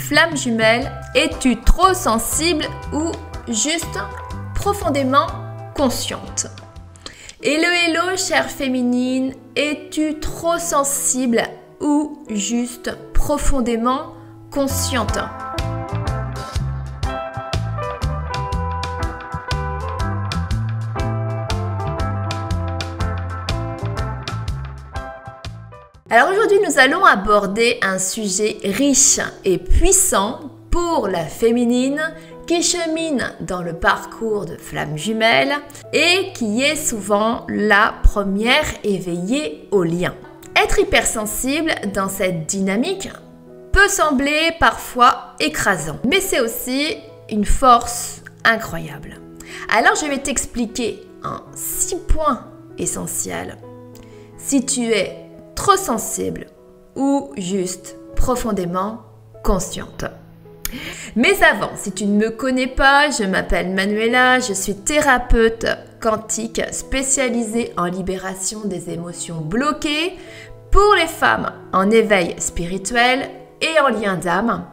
Flamme jumelle, es-tu trop sensible ou juste profondément consciente? Hello, hello, chère féminine, es-tu trop sensible ou juste profondément consciente? Alors aujourd'hui, nous allons aborder un sujet riche et puissant pour la féminine qui chemine dans le parcours de flamme jumelle et qui est souvent la première éveillée au lien. Être hypersensible dans cette dynamique peut sembler parfois écrasant, mais c'est aussi une force incroyable. Alors je vais t'expliquer en 6 points essentiels si tu es trop sensible ou juste profondément consciente. Mais avant, si tu ne me connais pas, je m'appelle Manuela, je suis thérapeute quantique spécialisée en libération des émotions bloquées pour les femmes en éveil spirituel et en lien d'âme.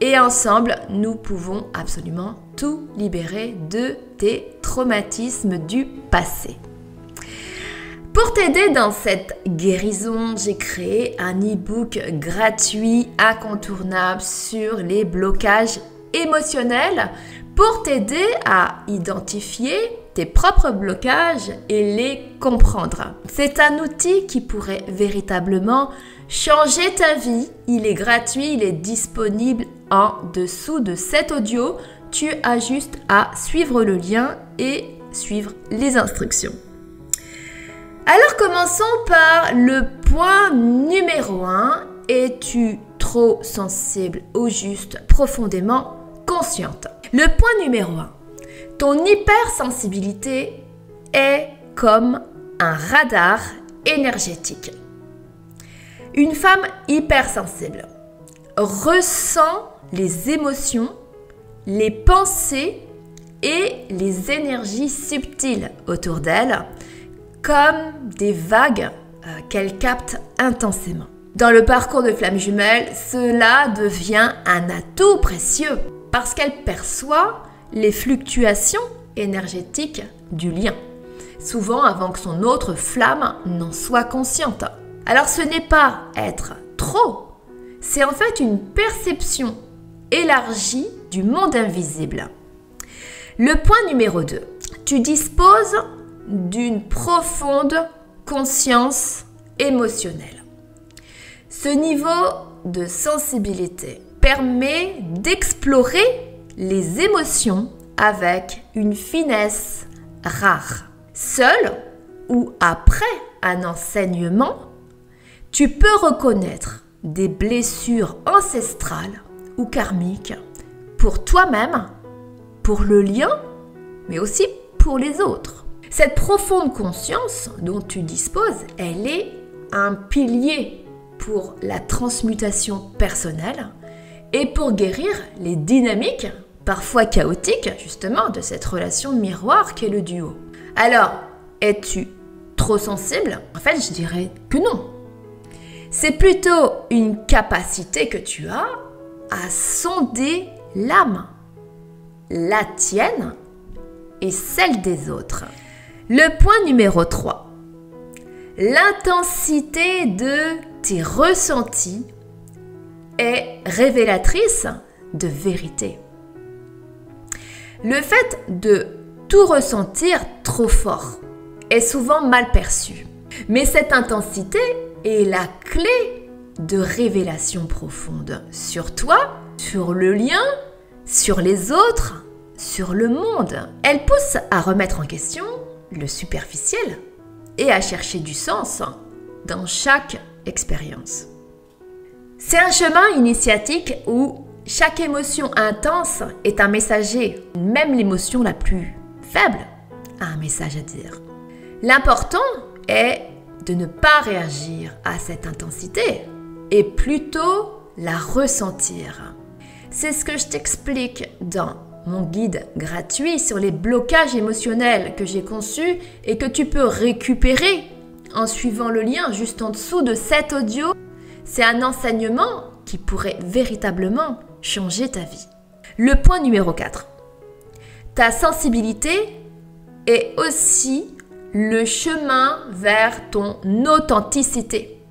Et ensemble, nous pouvons absolument tout libérer de tes traumatismes du passé. Pour t'aider dans cette guérison, j'ai créé un e-book gratuit, incontournable sur les blocages émotionnels pour t'aider à identifier tes propres blocages et les comprendre. C'est un outil qui pourrait véritablement changer ta vie. Il est gratuit, il est disponible en dessous de cet audio. Tu as juste à suivre le lien et suivre les instructions. Alors commençons par le point numéro 1. Es-tu trop sensible ou juste profondément consciente? Le point numéro 1. Ton hypersensibilité est comme un radar énergétique. Une femme hypersensible ressent les émotions, les pensées et les énergies subtiles autour d'elle comme des vagues qu'elle capte intensément. Dans le parcours de flamme jumelle, cela devient un atout précieux parce qu'elle perçoit les fluctuations énergétiques du lien, souvent avant que son autre flamme n'en soit consciente. Alors ce n'est pas être trop, c'est en fait une perception élargie du monde invisible. Le point numéro 2, tu disposes d'une profonde conscience émotionnelle. Ce niveau de sensibilité permet d'explorer les émotions avec une finesse rare. Seul ou après un enseignement, tu peux reconnaître des blessures ancestrales ou karmiques pour toi-même, pour le lien, mais aussi pour les autres. Cette profonde conscience dont tu disposes, elle est un pilier pour la transmutation personnelle et pour guérir les dynamiques, parfois chaotiques, justement, de cette relation miroir qu'est le duo. Alors, es-tu trop sensible? En fait, je dirais que non. C'est plutôt une capacité que tu as à sonder l'âme, la tienne et celle des autres. Le point numéro 3. L'intensité de tes ressentis est révélatrice de vérité. Le fait de tout ressentir trop fort est souvent mal perçu. Mais cette intensité est la clé de révélation profonde sur toi, sur le lien, sur les autres, sur le monde. Elle pousse à remettre en question le superficiel et à chercher du sens dans chaque expérience. C'est un chemin initiatique où chaque émotion intense est un messager, même l'émotion la plus faible a un message à dire. L'important est de ne pas réagir à cette intensité et plutôt la ressentir. C'est ce que je t'explique dans mon guide gratuit sur les blocages émotionnels que j'ai conçu et que tu peux récupérer en suivant le lien juste en dessous de cet audio. C'est un enseignement qui pourrait véritablement changer ta vie. Le point numéro 4. Ta sensibilité est aussi le chemin vers ton authenticité.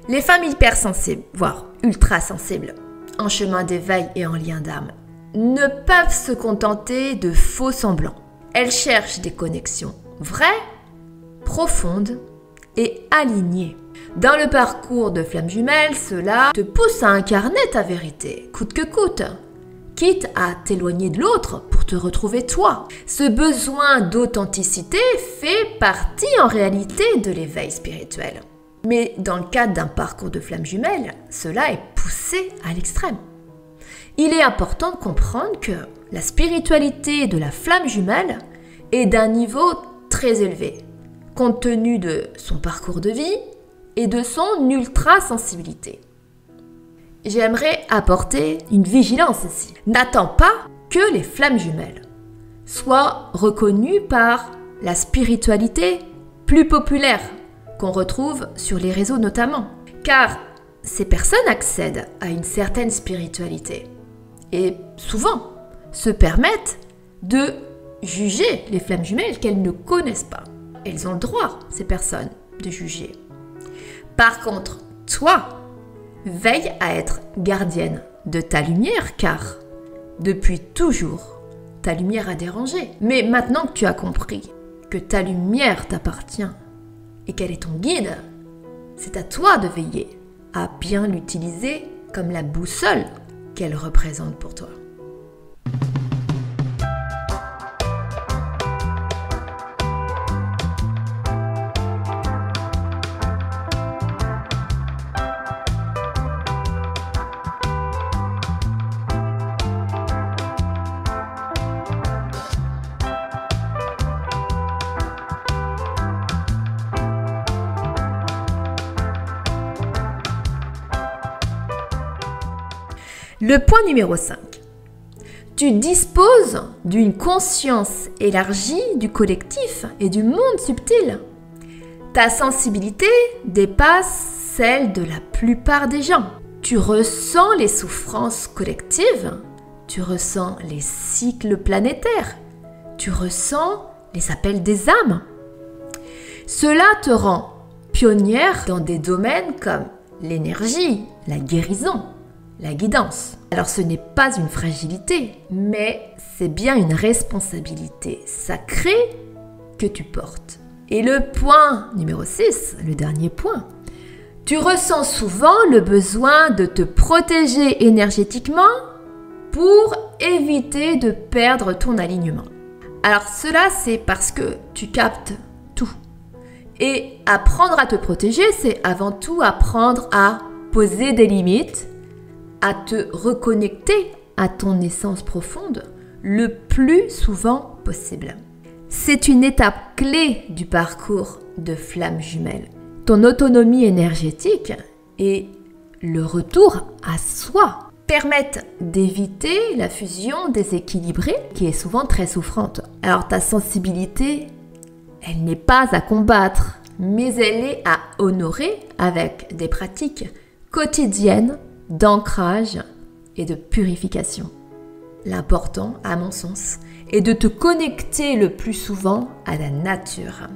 Les femmes hypersensibles, voire ultra-sensibles, en chemin d'éveil et en lien d'âme, ne peuvent se contenter de faux semblants. Elles cherchent des connexions vraies, profondes et alignées. Dans le parcours de Flamme Jumelle, cela te pousse à incarner ta vérité, coûte que coûte, quitte à t'éloigner de l'autre pour te retrouver toi. Ce besoin d'authenticité fait partie en réalité de l'éveil spirituel. Mais dans le cadre d'un parcours de Flamme Jumelle, cela est poussé à l'extrême. Il est important de comprendre que la spiritualité de la Flamme Jumelle est d'un niveau très élevé, compte tenu de son parcours de vie et de son ultra-sensibilité. J'aimerais apporter une vigilance ici. N'attends pas que les Flammes Jumelles soient reconnues par la spiritualité plus populaire qu'on retrouve sur les réseaux notamment, car ces personnes accèdent à une certaine spiritualité et souvent se permettent de juger les Flammes Jumelles qu'elles ne connaissent pas. Elles ont le droit, ces personnes, de juger. Par contre, toi, veille à être gardienne de ta lumière, car depuis toujours, ta lumière a dérangé. Mais maintenant que tu as compris que ta lumière t'appartient et qu'elle est ton guide, c'est à toi de veiller à bien l'utiliser comme la boussole qu'elle représente pour toi. Le point numéro 5. Tu disposes d'une conscience élargie du collectif et du monde subtil. Ta sensibilité dépasse celle de la plupart des gens. Tu ressens les souffrances collectives, tu ressens les cycles planétaires, tu ressens les appels des âmes. Cela te rend pionnière dans des domaines comme l'énergie, la guérison, la guidance. Alors ce n'est pas une fragilité, mais c'est bien une responsabilité sacrée que tu portes. Et le point numéro 6, le dernier point, tu ressens souvent le besoin de te protéger énergétiquement pour éviter de perdre ton alignement. Alors cela, c'est parce que tu captes tout. Et apprendre à te protéger, c'est avant tout apprendre à poser des limites, à te reconnecter à ton essence profonde le plus souvent possible. C'est une étape clé du parcours de Flamme Jumelle. Ton autonomie énergétique et le retour à soi permettent d'éviter la fusion déséquilibrée qui est souvent très souffrante. Alors ta sensibilité, elle n'est pas à combattre, mais elle est à honorer avec des pratiques quotidiennes d'ancrage et de purification. L'important, à mon sens, est de te connecter le plus souvent à la nature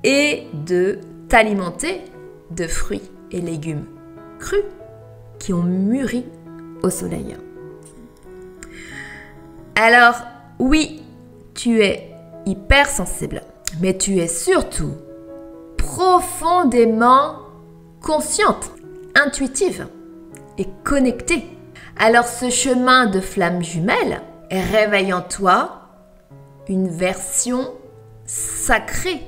et de t'alimenter de fruits et légumes crus qui ont mûri au soleil. Alors, oui, tu es hypersensible, mais tu es surtout profondément consciente, intuitive et connectée. Alors ce chemin de Flamme Jumelle réveille en toi une version sacrée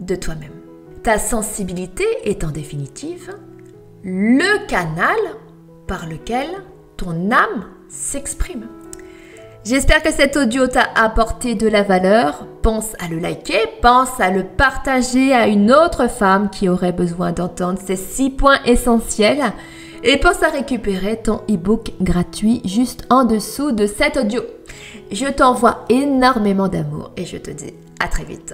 de toi-même. Ta sensibilité est en définitive le canal par lequel ton âme s'exprime. J'espère que cet audio t'a apporté de la valeur. Pense à le liker, pense à le partager à une autre femme qui aurait besoin d'entendre ces 6 points essentiels. Et pense à récupérer ton e-book gratuit juste en dessous de cet audio. Je t'envoie énormément d'amour et je te dis à très vite.